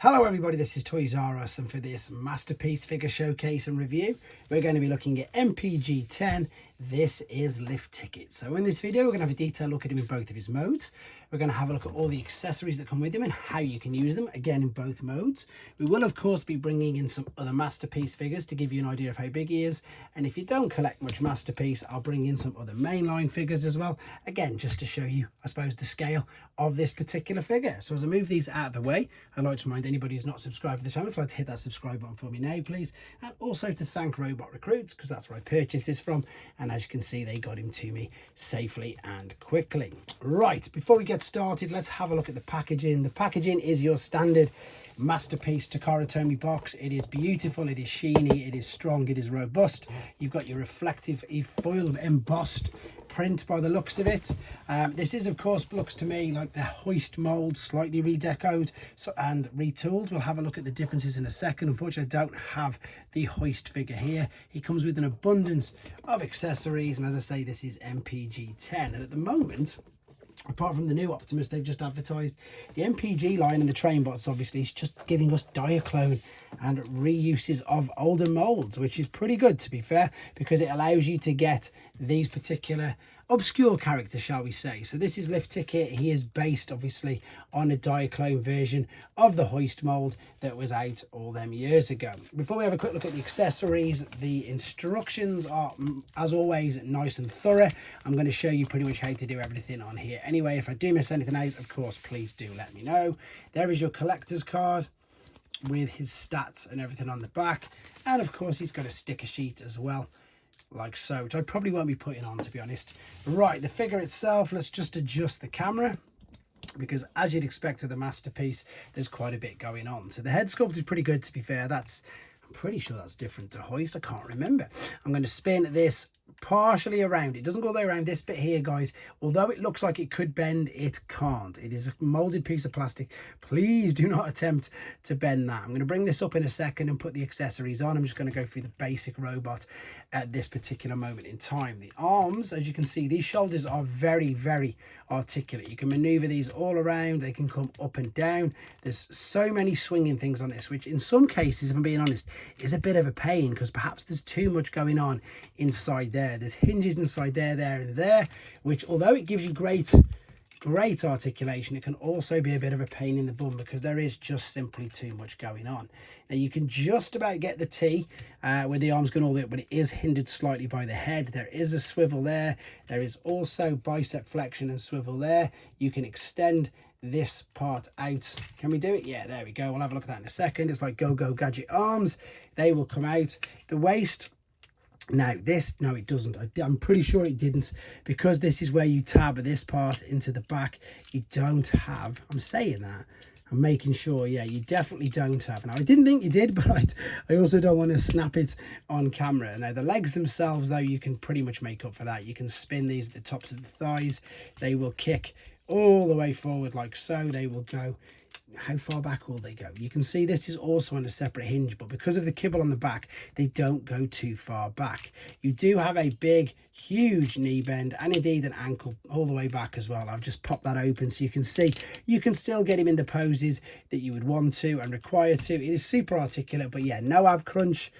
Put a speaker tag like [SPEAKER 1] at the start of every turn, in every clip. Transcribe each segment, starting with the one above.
[SPEAKER 1] Hello everybody, this is Toys R Us, and for this masterpiece figure showcase and review we're going to be looking at MPG 10. This is Lift Ticket. So in this video we're going to have a detailed look at him in both of his modes. We're going to have a look at all the accessories that come with him and how you can use them, again in both modes. We will of course be bringing in some other masterpiece figures to give you an idea of how big he is, and if you don't collect much masterpiece I'll bring in some other mainline figures as well, again just to show you I suppose the scale of this particular figure. So as I move these out of the way, I'd like to remind anybody who's not subscribed to the channel, if you'd like to hit that subscribe button for me now please, and also to thank Robot Recruits because that's where I purchased this from, and as you can see they got him to me safely and quickly. Right, before we get started let's have a look at the packaging. The packaging is your standard masterpiece Takara tomy box. It is beautiful, it is sheeny, it is strong, it is robust. You've got your reflective foil embossed print by the looks of it. This is of course looks to me like the hoist mold slightly redecoed and retooled. We'll have a look at the differences in a second. Unfortunately I don't have the hoist figure here. He comes with an abundance of accessories, and as I say this is MPG 10, and at the moment, apart from the new Optimus they've just advertised, the MPG line and the train bots obviously is just giving us diaclone and reuses of older molds, which is pretty good to be fair, because it allows you to get these particular obscure characters, shall we say. So this is Lift Ticket. He is based obviously on a diaclone version of the hoist mold that was out all them years ago. Before we have a quick look at the accessories, the instructions are as always nice and thorough. I'm going to show you pretty much how to do everything on here anyway. If I do miss anything out, of course please do let me know. There is your collector's card with his stats and everything on the back, and of course he's got a sticker sheet as well, like so, which I probably won't be putting on to be honest. Right, the figure itself, let's just adjust the camera, because as you'd expect with a masterpiece there's quite a bit going on. So the head sculpt is pretty good to be fair. I'm pretty sure that's different to hoist, I can't remember. I'm going to spin this partially around. It doesn't go all the way around this bit here guys, although it looks like it could bend, it can't. It is a molded piece of plastic. Please do not attempt to bend that. I'm going to bring this up in a second and put the accessories on. I'm just going to go through the basic robot at this particular moment in time. The arms, as you can see, these shoulders are very articulate. You can maneuver these all around, they can come up and down. There's so many swinging things on this, which in some cases, if I'm being honest, is a bit of a pain because perhaps there's too much going on inside there. There's hinges inside there and there, which although it gives you great articulation, it can also be a bit of a pain in the bum because there is just simply too much going on. Now you can just about get the T with the arms going all the way up, but it is hindered slightly by the head. There is a swivel there. There is also bicep flexion and swivel there. You can extend this part out. Can we do it? Yeah, there we go. We'll have a look at that in a second. It's like Go Gadget arms. They will come out. The waist, now this, no it doesn't. I'm pretty sure it didn't, because this is where you tab this part into the back. You don't have, I'm saying that, I'm making sure, yeah, you definitely don't have. Now I didn't think you did, but I also don't want to snap it on camera. Now the legs themselves though, you can pretty much make up for that. You can spin these at the tops of the thighs. They will kick all the way forward like so. They will go, how far back will they go? You can see this is also on a separate hinge, but because of the kibble on the back they don't go too far back. You do have a big huge knee bend and indeed an ankle all the way back as well. I've just popped that open so you can see you can still get him in the poses that you would want to and require to. It is super articulate, but yeah, no ab crunch,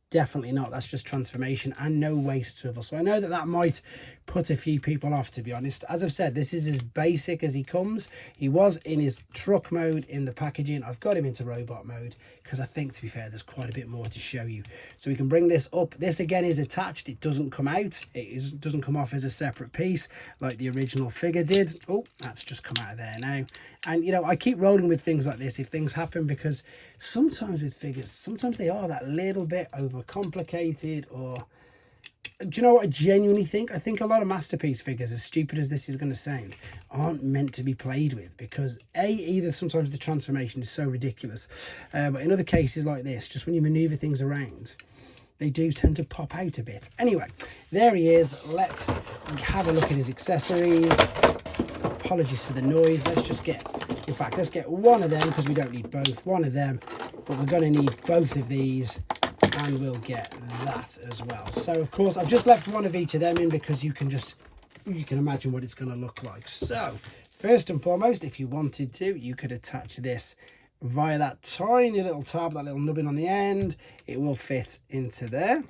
[SPEAKER 1] definitely not. That's just transformation, and no waist swivel. So I know that might put a few people off, to be honest. As I've said, this is as basic as he comes. He was in his truck mode in the packaging. I've got him into robot mode because I think, to be fair, there's quite a bit more to show you. So we can bring this up. This again is attached. It doesn't come out. It doesn't come off as a separate piece like the original figure did. Oh, that's just come out of there now. And you know, I keep rolling with things like this if things happen, because sometimes with figures, sometimes they are that little bit overcomplicated. Or do you know what I genuinely think? I think a lot of masterpiece figures, as stupid as this is going to sound, aren't meant to be played with, because either sometimes the transformation is so ridiculous, but in other cases like this, just when you maneuver things around, they do tend to pop out a bit. Anyway, there he is. Let's have a look at his accessories. Apologies for the noise. Let's just get, in fact, let's get one of them because we don't need both. One of them, but we're going to need both of these, and we'll get that as well. So of course I've just left one of each of them in because you can imagine what it's going to look like. So first and foremost, if you wanted to, you could attach this via that tiny little tab, that little nubbin on the end, it will fit into there,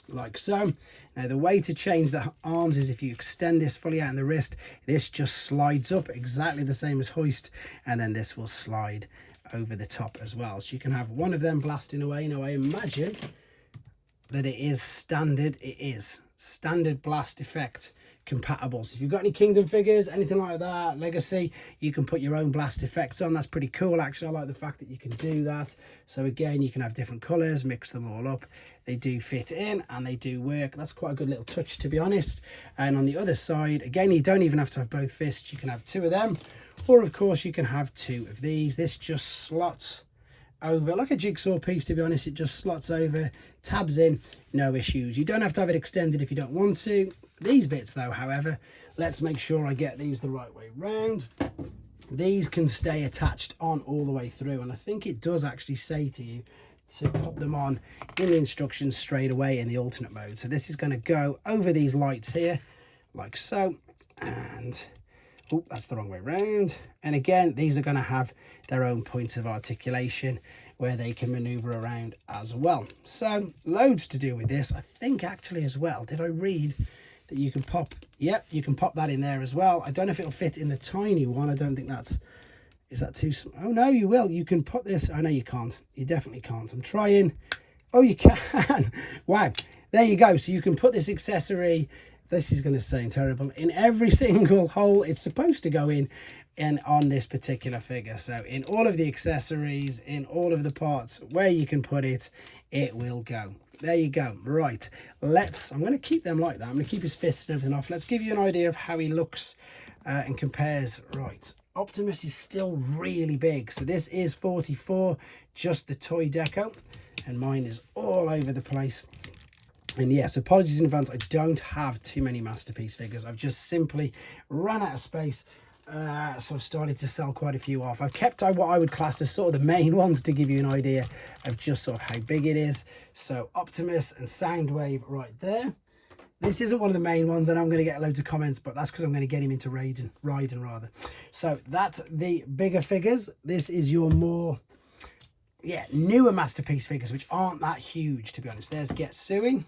[SPEAKER 1] like so. Now the way to change the arms is if you extend this fully out in the wrist, this just slides up exactly the same as hoist, and then this will slide over the top as well. So you can have one of them blasting away. Now I imagine that it is standard, standard blast effect compatible. So if you've got any Kingdom figures, anything like that, Legacy, you can put your own blast effects on. That's pretty cool, actually. I like the fact that you can do that. So again, you can have different colors, mix them all up. They do fit in and they do work. That's quite a good little touch, to be honest. And on the other side, again, you don't even have to have both fists. You can have two of them, or of course you can have two of these. This just slots over like a jigsaw piece, to be honest. It just slots over, tabs in, no issues. You don't have to have it extended if you don't want to. These bits though, however, let's make sure I get these the right way round. These can stay attached on all the way through, and I think it does actually say to you to put them on in the instructions straight away in the alternate mode. So this is going to go over these lights here like so, and oh, that's the wrong way round. And again, these are going to have their own points of articulation where they can maneuver around as well. So loads to do with this. I think actually as well, did I read that you can pop, yep, you can pop that in there as well. I don't know if it'll fit in the tiny one. I don't think that's, is that too small? Oh no, you will. You can put this, oh no, you can't. You definitely can't. I'm trying. Oh, you can. Wow, there you go. So you can put this accessory, this is going to sound terrible, in every single hole it's supposed to go in and on this particular figure. So in all of the accessories, in all of the parts where you can put it, it will go. There you go. Right, let's, I'm going to keep them like that. I'm going to keep his fists and everything off. Let's give you an idea of how he looks and compares. Right, Optimus is still really big. So this is 44, just the toy deco, and mine is all over the place. And yes, apologies in advance, I don't have too many Masterpiece figures. I've just simply run out of space. So I've started to sell quite a few off. I've kept what I would class as sort of the main ones to give you an idea of just sort of how big it is. So Optimus and Soundwave right there. This isn't one of the main ones, and I'm going to get loads of comments, but that's because I'm going to get him into riding rather. So that's the bigger figures. This is your more, yeah, newer Masterpiece figures, which aren't that huge, to be honest. There's Get Suing.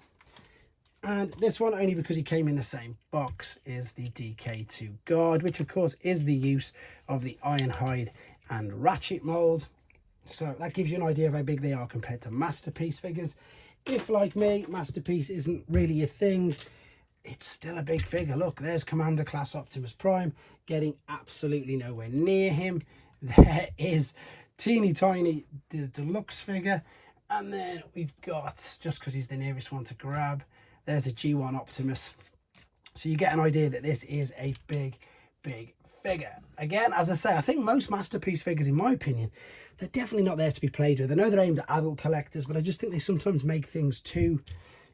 [SPEAKER 1] And this one, only because he came in the same box, is the DK2 Guard, which of course is the use of the Ironhide and Ratchet mold. So that gives you an idea of how big they are compared to Masterpiece figures. If, like me, Masterpiece isn't really a thing, it's still a big figure. Look, there's Commander Class Optimus Prime, getting absolutely nowhere near him. There is teeny tiny the deluxe figure, and then we've got, just because he's the nearest one to grab, there's a G1 Optimus. So you get an idea that this is a big figure. Again, as I say, I think most Masterpiece figures, in my opinion, they're definitely not there to be played with. I know they're aimed at adult collectors, but I just think they sometimes make things too,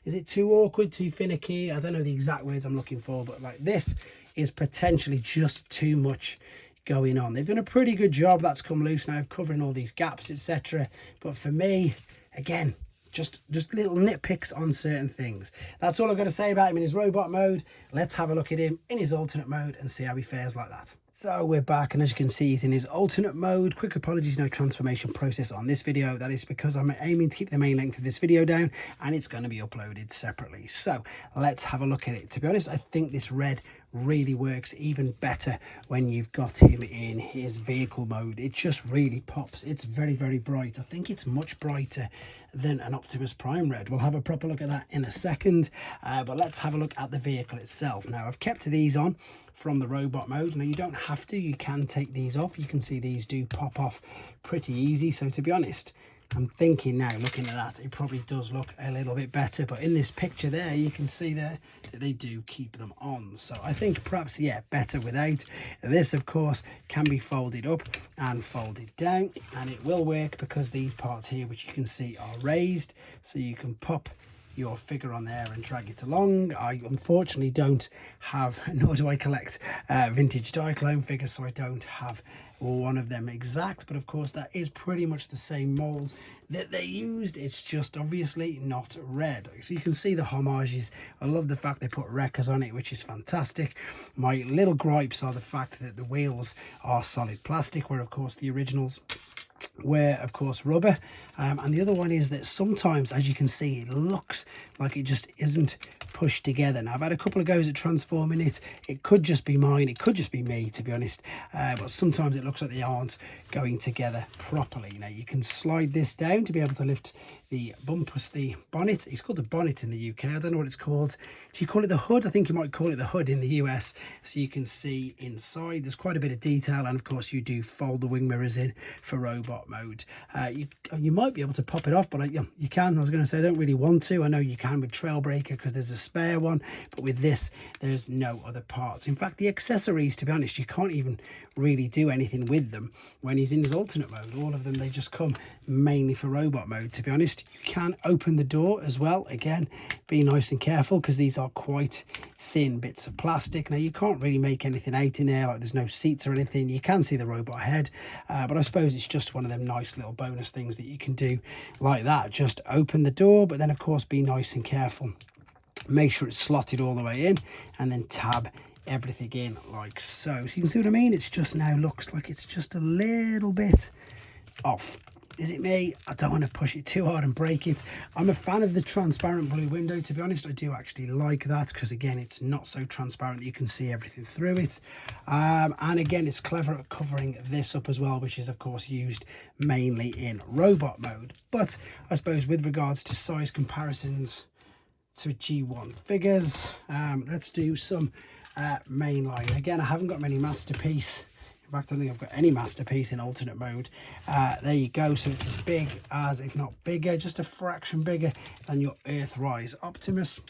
[SPEAKER 1] is it too awkward, too finicky? I don't know the exact words I'm looking for, but like this is potentially just too much going on. They've done a pretty good job, that's come loose now, of covering all these gaps, etc. But for me, again, just little nitpicks on certain things. That's all I've got to say about him in his robot mode. Let's have a look at him in his alternate mode and see how he fares like that. So we're back, and as you can see, he's in his alternate mode. Quick apologies, no transformation process on this video. That is because I'm aiming to keep the main length of this video down, and it's going to be uploaded separately. So let's have a look at it. To be honest, I think this red really works even better when you've got him in his vehicle mode. It just really pops. It's very bright. I think it's much brighter than an Optimus Prime red. We'll have a proper look at that in a second, but let's have a look at the vehicle itself. Now, I've kept these on from the robot mode. Now, you don't have to, you can take these off. You can see these do pop off pretty easy. So to be honest, I'm thinking now, looking at that, it probably does look a little bit better. But in this picture there, you can see there that they do keep them on. So I think perhaps, yeah, better without. This, of course, can be folded up and folded down. And it will work because these parts here, which you can see, are raised. So you can pop your figure on there and drag it along. I unfortunately don't have, nor do I collect vintage diaclone figures, so I don't have one of them exact, but of course that is pretty much the same mold that they used. It's just obviously not red. So you can see the homages. I love the fact they put wreckers on it, which is fantastic. My little gripes are the fact that the wheels are solid plastic, where of course the originals where of course rubber, and the other one is that sometimes, as you can see, it looks like it just isn't pushed together. Now I've had a couple of goes at transforming it. It could just be mine, it could just be me, to be honest, but sometimes it looks like they aren't going together properly. Now you can slide this down to be able to lift the bumpers, the bonnet. It's called the bonnet in the UK. I don't know what it's called. Do you call it the hood? I think you might call it the hood in the US. So you can see inside there's quite a bit of detail, and of course you do fold the wing mirrors in for robot mode. You might be able to pop it off, but you can. I was going to say I don't really want to. I know you can with Trailbreaker because there's a spare one, but with this there's no other parts. In fact, the accessories, to be honest, you can't even really do anything with them when he's in his alternate mode. All of them, they just come mainly for robot mode, to be honest. You can open the door as well. Again, be nice and careful because these are quite thin bits of plastic. Now you can't really make anything out in there, like there's no seats or anything. You can see the robot head, but I suppose it's just one of them nice little bonus things that you can do like that. Just open the door, but then of course be nice and careful. Make sure it's slotted all the way in, and then tab everything in like so. So you can see what I mean. It's just now looks like it's just a little bit off. Is it me? I don't want to push it too hard and break it. I'm a fan of the transparent blue window, to be honest. I do actually like that because, again, it's not so transparent that you can see everything through it. And again, it's clever at covering this up as well, which is of course used mainly in robot mode. But I suppose with regards to size comparisons to G1 figures, let's do some mainline. Again, I haven't got many Masterpiece. In fact, I don't think I've got any Masterpiece in alternate mode. There you go. So it's as big as, if not bigger, just a fraction bigger than your Earthrise Optimus.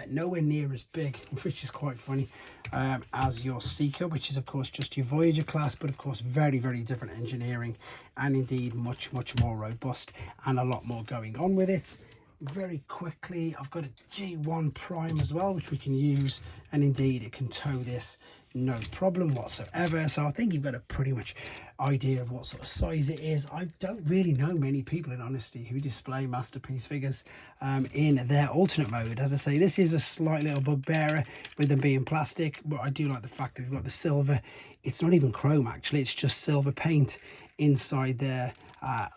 [SPEAKER 1] Nowhere near as big, which is quite funny, as your Seeker, which is of course just your Voyager class, but of course very, very different engineering, and indeed much, much more robust, and a lot more going on with it. Very quickly, I've got a G1 Prime as well, which we can use, and indeed it can tow this no problem whatsoever. So I think you've got a pretty much idea of what sort of size it is. I don't really know many people, in honesty, who display Masterpiece figures in their alternate mode. As I say, this is a slight little bugbearer with them being plastic, but I do like the fact that we've got the silver. It's not even chrome, actually, it's just silver paint inside there,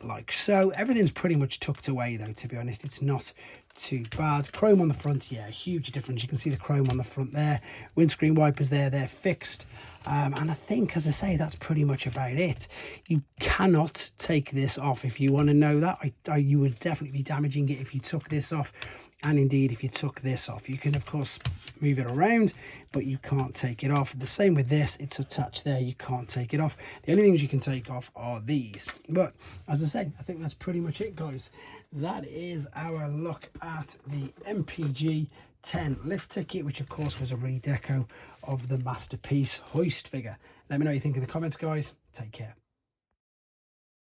[SPEAKER 1] like so. Everything's pretty much tucked away though, to be honest. It's not too bad. Chrome on the front, yeah, huge difference. You can see the chrome on the front there. Windscreen wipers there, they're fixed. And I think, as I say, that's pretty much about it. You cannot take this off. If you want to know that, you would definitely be damaging it if you took this off. And indeed, if you took this off, you can of course move it around, but you can't take it off. The same with this, it's attached there, you can't take it off. The only things you can take off are these. But as I say, I think that's pretty much it, guys. That is our look at the MPG 10 lift ticket, which of course was a redeco of the Masterpiece hoist figure. Let me know what you think in the comments, guys. Take care.